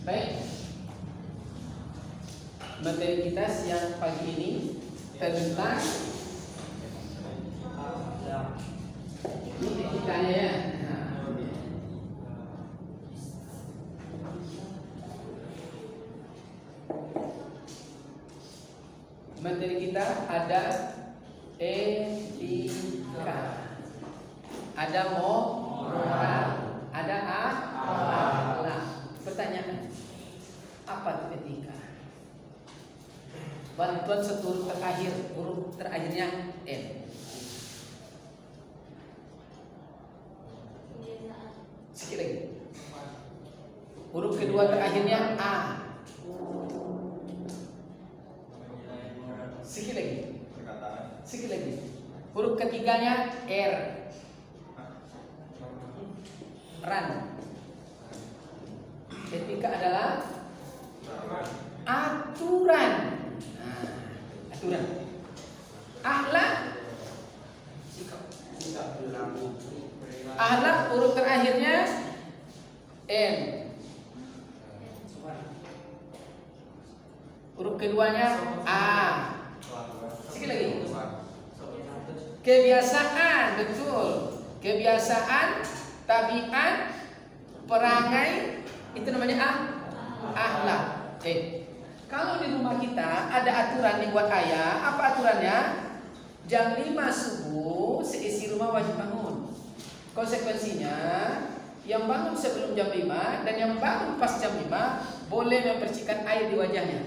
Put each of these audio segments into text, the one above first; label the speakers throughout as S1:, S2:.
S1: Baik, materi kita siang pagi ini tentang ini etikanya ya. Materi kita ada etika, ada moral, ada akhlak. Nah, pertanyaan, apa itu etika? Bantuan seturut terakhir, huruf terakhirnya N. Sikit lagi. Huruf kedua terakhirnya A. Sikit lagi. Sikit lagi. Huruf ketiganya R. Ran. Etika adalah aturan. Nah, aturan. Akhlak. Akhlak huruf terakhirnya N. Huruf keduanya A. Sekali lagi. Kebiasaan, betul. Kebiasaan, tabiat, perangai, itu namanya akhlak. Kalau di rumah kita ada aturan dibuat ayah, apa aturannya? Jam 5 subuh seisi rumah wajib bangun. Konsekuensinya, yang bangun sebelum jam 5 dan yang bangun pas jam 5 boleh mempercikan air di wajahnya.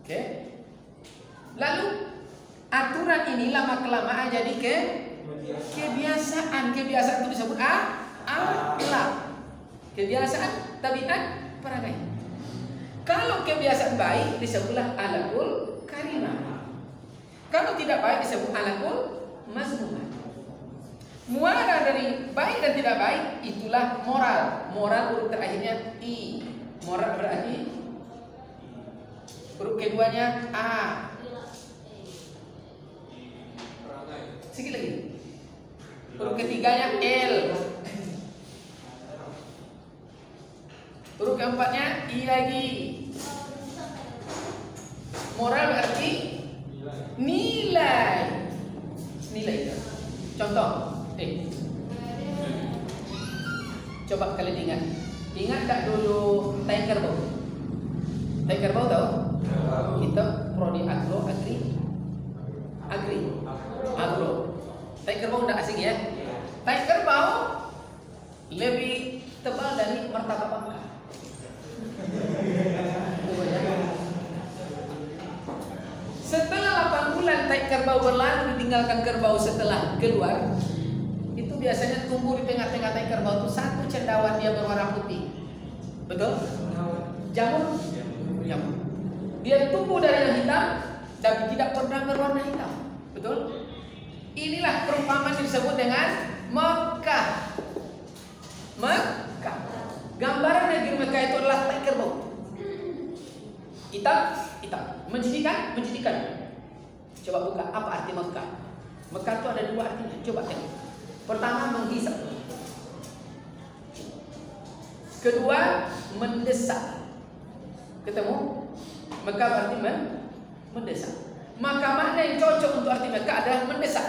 S1: Oke? Lalu aturan ini lama-kelamaan jadi kebiasaan. Kebiasaan itu disebut akhlak. Kebiasaan, tabiat, perangai. Kalau kebiasaan baik disebutlah alaqul karimah. Kalau tidak baik disebut alaqul mazmumah. Muara dari baik dan tidak baik itulah moral. Moral huruf terakhirnya I. Moral berarti huruf keduanya A. Sikit lagi. Huruf ketiganya L. Huruf keempatnya I lagi. Moral berarti nilai. Nilai. Contoh. Coba kalian ingat. Ingat tak dulu tai kerbau? Tai kerbau tahu? Kita prodi agro, agro. Tai kerbau udah asing ya? Tai kerbau lebih tebal dari martabak bangka. Setelah 8 bulan tai kerbau berlalu ditinggalkan kerbau setelah keluar, itu biasanya tumbuh di tengah-tengah tai kerbau itu satu cendawan dia berwarna putih. Betul? Jamur. Dia tumbuh dari yang hitam tapi tidak pernah berwarna hitam. Betul? Inilah perumpamaan disebut dengan Mekah. Mekah. Gambaran negeri Mekah itu adalah tai kerbau. Hitam. Menjijikan. Coba buka, apa arti Mekah? Mekah itu ada dua artinya. Coba tengok. Pertama, menghisap. Kedua, mendesak. Ketemu? Mekah berarti mendesak. Maka makna yang cocok untuk arti Mekah adalah mendesak.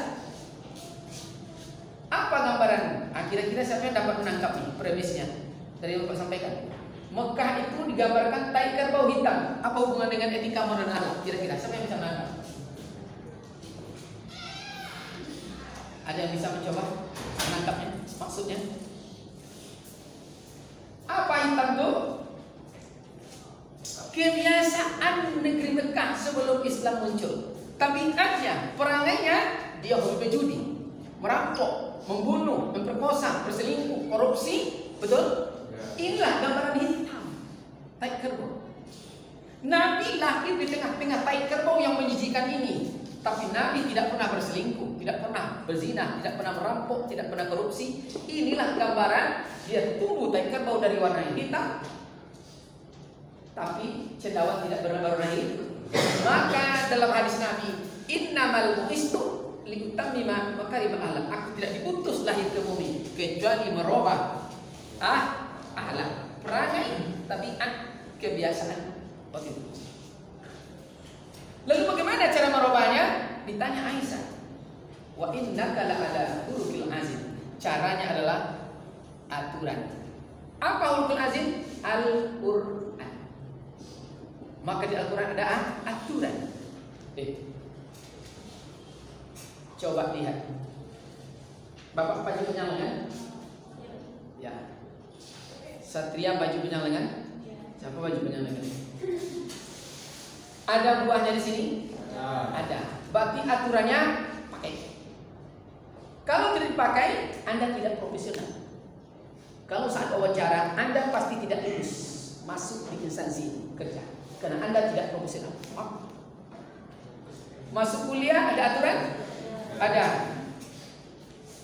S1: Apa gambaran? Kira-kira siapa yang dapat menangkap nih premisnya dari yang Bapak sampaikan? Mekah itu digambarkan tai kerbau hitam. Apa hubungan dengan etika moral dan akhlak? Kira-kira siapa yang bisa menangkap? Ada yang bisa mencoba menangkapnya? Maksudnya? Apa hitam itu? Kebiasaan negeri Mekah sebelum Islam muncul. Tabiatnya, perangainya, dia hobi judi, merampok, membunuh, memperkosa, berselingkuh, korupsi. Betul? Inilah gambaran hitam tai kerbau. Nabi lahir di tengah-tengah tai kerbau yang menjijikkan ini. Tapi Nabi tidak pernah berselingkuh, tidak pernah berzina, tidak pernah merampok, tidak pernah korupsi. Inilah gambaran dia tumbuh tai kerbau dari warna hitam, tapi cendawan tidak berwarna hitam. Maka dalam hadis Nabi, innamal bu'istu liutammima makarimul akhlak. Aku tidak diutus lahir ke bumi kecuali merubah akhlak. perangai, tabiat, kebiasaan waktu itu. Lalu bagaimana cara merubahnya? Ditanya Aisyah. Wa innaka la'ala khuluqil azim. Caranya adalah aturan. Apa khuluqul azim? Al-Qur'an. Maka di Al-Qur'an ada aturan. Coba lihat. Bapak baju panjang lengan? Ya. Satria baju panjang lengan? Siapa baju panjang lengan? Ada buahnya di sini? Ada. Berarti aturannya pakai. Kalau tidak dipakai, Anda tidak profesional. Kalau saat wawancara, Anda pasti tidak lulus masuk di instansi kerja karena Anda tidak profesional. Masuk kuliah ada aturan? Ada.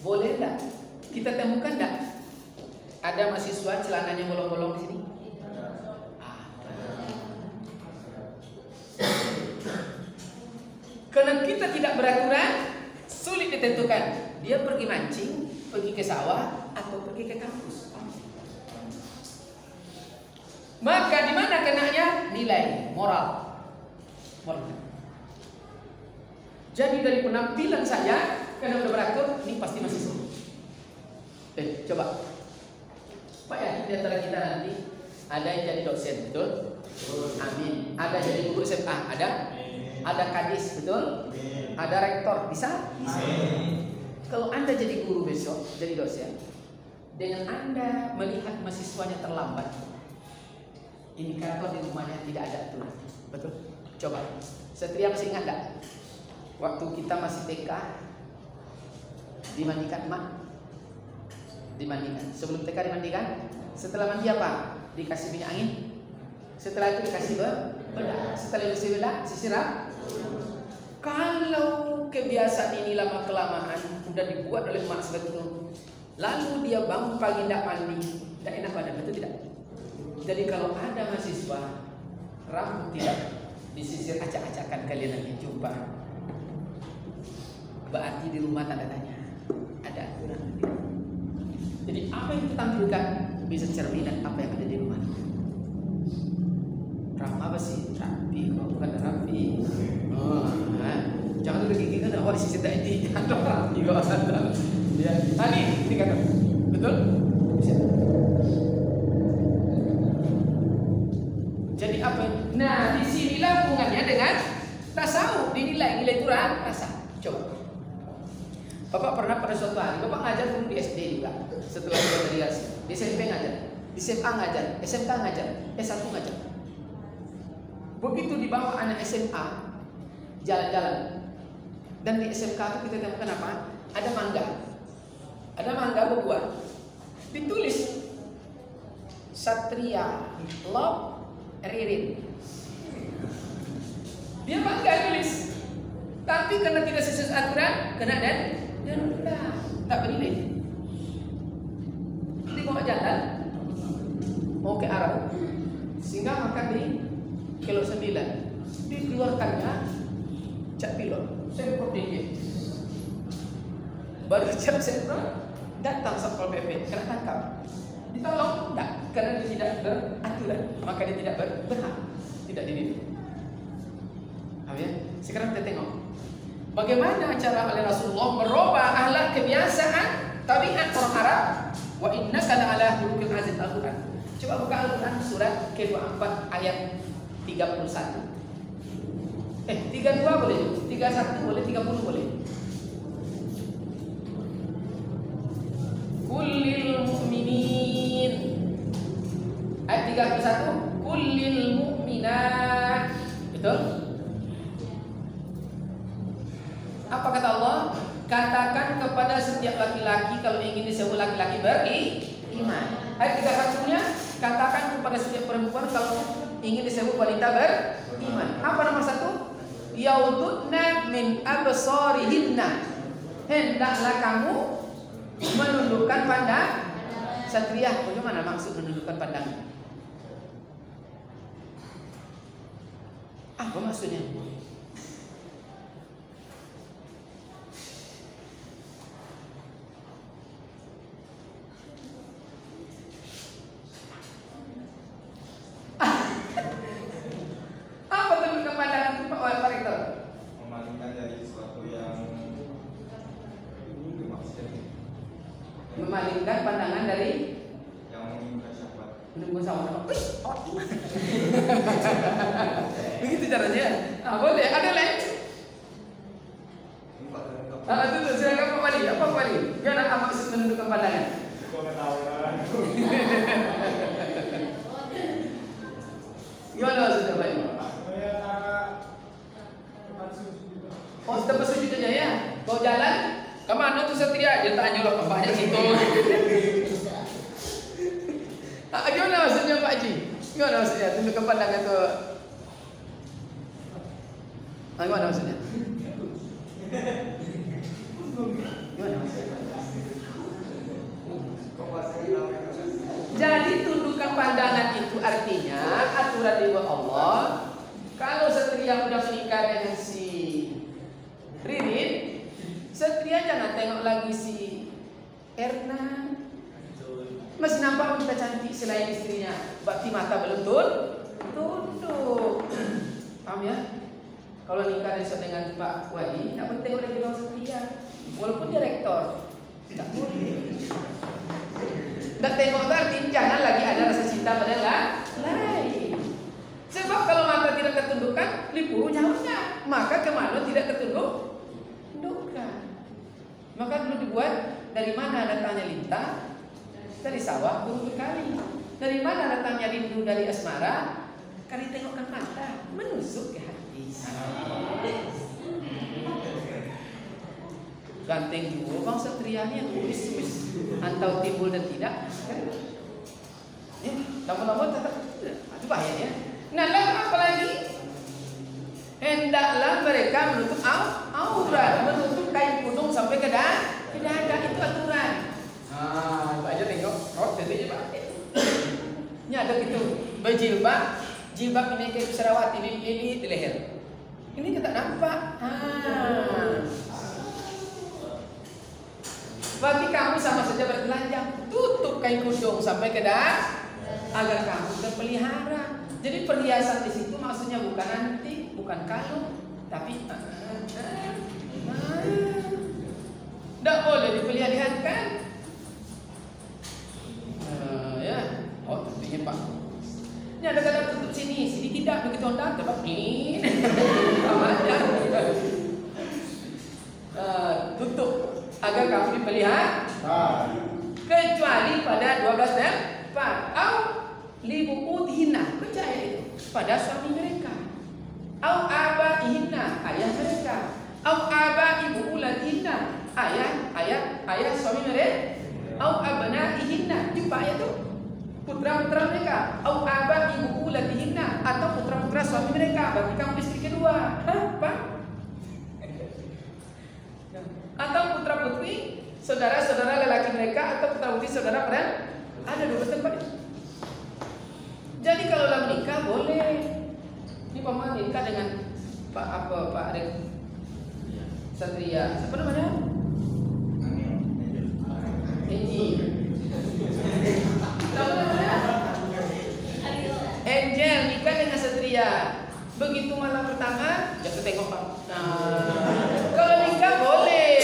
S1: Boleh enggak? Kita temukan enggak? Ada mahasiswa celananya bolong-bolong di sini? Karena kita tidak beraturan, sulit ditentukan. Dia pergi mancing, pergi ke sawah, atau pergi ke kampus. Maka di mana kenanya? Nilai moral. Jadi dari penampilan saya, karena udah beratur, ini pasti masih sulit. Coba. Pak ya, di antara kita nanti ada yang jadi dosen, betul? Amin. Ada jadi guru SMA, ada? Ada kadis, betul? Ada rektor, bisa? Bisa. Kalau Anda jadi guru besok, jadi dosen, dengan Anda melihat mahasiswanya terlambat, indikator di rumahnya tidak ada aturan, betul? Coba, Satria masih ingat enggak? Waktu kita masih TK, dimandikan mak, dimandikan. Sebelum TK dimandikan, setelah mandi apa? Dikasih minyak angin. Setelah itu dikasih bedak. Setelah itu disiram. Kalau kebiasaan ini lama kelamaan sudah dibuat oleh mak seperti itu, lalu dia bangun pagi tidak mandi, tidak enak badan, betul tidak? Jadi kalau ada mahasiswa rambut tidak disisir acak-acakan, kalian nanti jumpa, berarti di rumah tanda tanya, ada aturan. Jadi apa yang kita tampilkan bisa cerminan apa yang ada di rumah. Apa sih? Rapi, kalau bukan rapi. Jangan udah gigi kan awal sisi tadi. Ada rapi kok ada. Ya, ini kata. Betul? Bisa. Jadi apa? Nah, di sinilah hubungannya dengan tasawuf, dinilai nilai rasa. Coba. Bapak pernah pada suatu hari, Bapak ngajar dulu di SD juga. Setelah dari di SMP ngajar, di SMA ngajar, SMK ngajar, S1 ngajar. Begitu dibawa anak SMA jalan-jalan, dan di SMK itu kita temukan apa? Ada mangga berbuah, ditulis Satria Love Ririn. Dia bangga tulis, tapi karena tidak sesuai aturan, kena dan tak bernilai. Jadi mau jalan, mau ke arah, sehingga makan di kilo 9 dikeluarkannya cak pilot Pemprov DIY. Baru cak Pemprov datang Satpol PP kena tangkap, ditolong enggak, karena dia tidak beraturan, maka dia tidak berhak, tidak dididik. Ya? Sekarang kita tengok bagaimana cara oleh Rasulullah merubah akhlak, kebiasaan, tabiat orang Arab. Wa innaka la'ala khuluqin azim. Al-Quran. Coba buka Al-Quran surat ke-24 ayat 31. 32 boleh, 31 boleh, 30 boleh. Kullil mu'minin. Ayat 31, kullil mu'minat. Betul? Apa kata Allah? Katakan kepada setiap laki-laki kalau ingin disebut laki-laki beriman. Ayat 31-nya, katakan kepada setiap perempuan kalau ingin disebut wanita beriman. Apa nomor 1? Yaududna min absarihinna. Hendaklah kamu menundukkan pandang. Satria, bagaimana maksud menundukkan pandang? Apa maksudnya? mengalihkan pandangan dari
S2: yang menginginkan syahwat.
S1: menunggu sama. Begitu caranya. Nah, boleh. Ada lain? Itu silakan Pak Wali. Apa Pak Wali? Gimana maksud menundukkan pandangan? Gimana maksudnya Pak? Oh, tempat sujud aja ya. Kau jalan, kemana tuh satria? Dia tanya loh bapaknya situ. Gimana maksudnya Pak Haji? Gimana maksudnya? Tundukkan pandangan tuh. Gimana maksudnya? Gimana maksudnya? Jadi tundukkan pandangan itu artinya aturan dari Allah. Kalau satria udah menikah dengan si Ririn, satria jangan tengok lagi si Erna. Masih nampak wanita cantik selain istrinya, berarti mata belum tunduk. Paham ya? Kalau nikah dengan Pak Wali, tak boleh tengok lagi orang satria, walaupun dia rektor, tak boleh. Tak tengok itu artinya jangan lagi ada rasa cinta pada lain. Sebab kalau mata tidak tertundukkan, lipuru jauhnya, maka kemaluan tidak tertundukkan. Maka dulu dibuat dari mana datangnya lintah? Dari sawah turun berkali. Dari mana datangnya rindu dari asmara? Kali tengokkan mata, menusuk ke hati. Ganteng juga bang satrianya yang tulis antau timbul dan tidak. Ya, lama-lama tetap itu bahaya ya. Nah, lalu apa lagi? Hendaklah mereka menutup aurat, menutup kain kunung sampai ke dada. Itu aturan. Pak aja tengok, detiknya Pak. Ini ada gitu, jilbab ini kayak Sarawat ini di leher. Ini kita nampak. Berarti kamu sama saja bertelanjang. Tutup kain kunung sampai ke dada agar kamu terpelihara. Jadi perhiasan di situ maksudnya bukan antik, bukan kalung, tapi tidak boleh diperlihatkan. Ya, tentunya Pak. Ini ada kata tutup sini tidak begitu Anda tebak ini. Tutup agar kamu dipelihara. Kecuali pada 12 tempat. Libu'udhina, percaya itu pada suami mereka. Au abaihinna, ayah mereka. Au abaibu uladhinna, ayah suami mereka. Au abnaihinna, jumpa ayat itu putra-putra mereka. Au abaibu uladhinna, atau putra-putra suami mereka. Berarti kamu istri kedua. Apa? Atau putra-putri saudara-saudara lelaki mereka, atau putra-putri saudara perempuan. Ada 12 tempat itu. Jadi kalau dalam nikah boleh. Ini paman nikah dengan Pak Arif Satria. Siapa namanya? Angel. Siapa namanya? Angel nikah dengan Satria. Begitu malam pertama, jatuh tengok Pak. Kalau nikah boleh.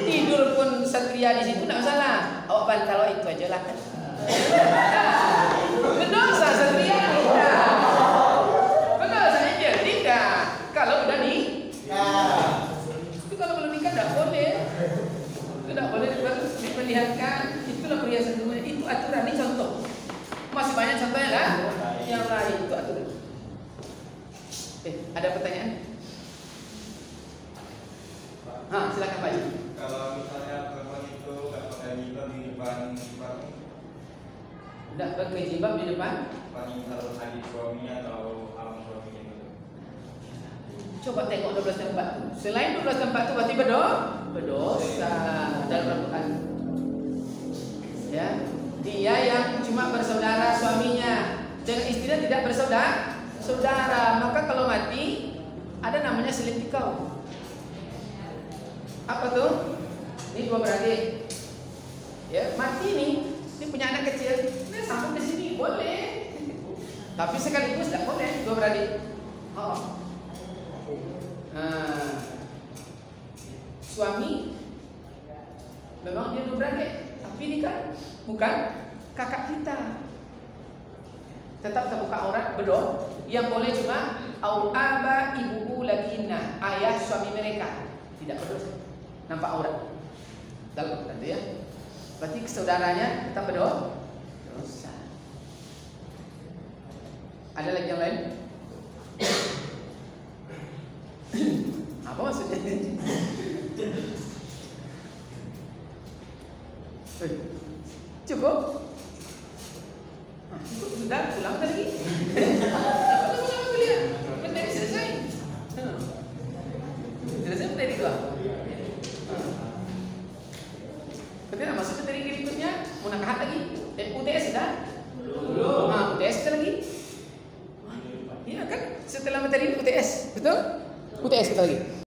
S1: Tidur pun Satria di situ tidak masalah. Awak pantau itu aja lah. Berdosa Satria tidak. Berdosa Angel tidak. Kalau udah itu kalau belum nikah tidak boleh. Tidak boleh diperlihatkan. Itulah perhiasan dunia. Itu aturan. Ini contoh. Masih banyak contohnya lah. Yang lain itu aturan. Ada pertanyaan? Silakan Pak Haji.
S2: Kalau misalnya perempuan itu nggak pakai jilbab di depan
S1: tidak pakai jilbab di depan
S2: harus adik suaminya atau abang suaminya gitu.
S1: Coba tengok 12 tempat tu. Selain 12 tempat tu berarti berdosa dalam Al-Quran. Ya, dia yang cuma bersaudara suaminya dengan istrinya tidak bersaudara, maka kalau mati ada namanya selingkuh. Apa tuh? Ini dua beradik. Ya, mati nih. Ini punya anak kecil. Ini sambung ke sini boleh. Tapi sekaligus tidak boleh dua beradik. Suami memang dia dua beradik, tapi Tapi ini kan bukan kakak kita. Tetap terbuka aurat berdoa. Yang boleh cuma au aba ibuku lakinna, ayah suami mereka. Tidak berdosa. Nampak aurat. Dalam tentu ya. Berarti saudaranya tetap berdosa. Dosa. Ada lagi yang lain? Apa maksudnya? Cukup? Cukup sudah pulang lagi. Pulang kuliah. Materi selesai. Selesai materi dua. Kemudian masuk materi berikutnya munakahat lagi. UTS sudah? Belum. UTS kita lagi. Iya kan? Setelah materi UTS, betul? UTS kita lagi.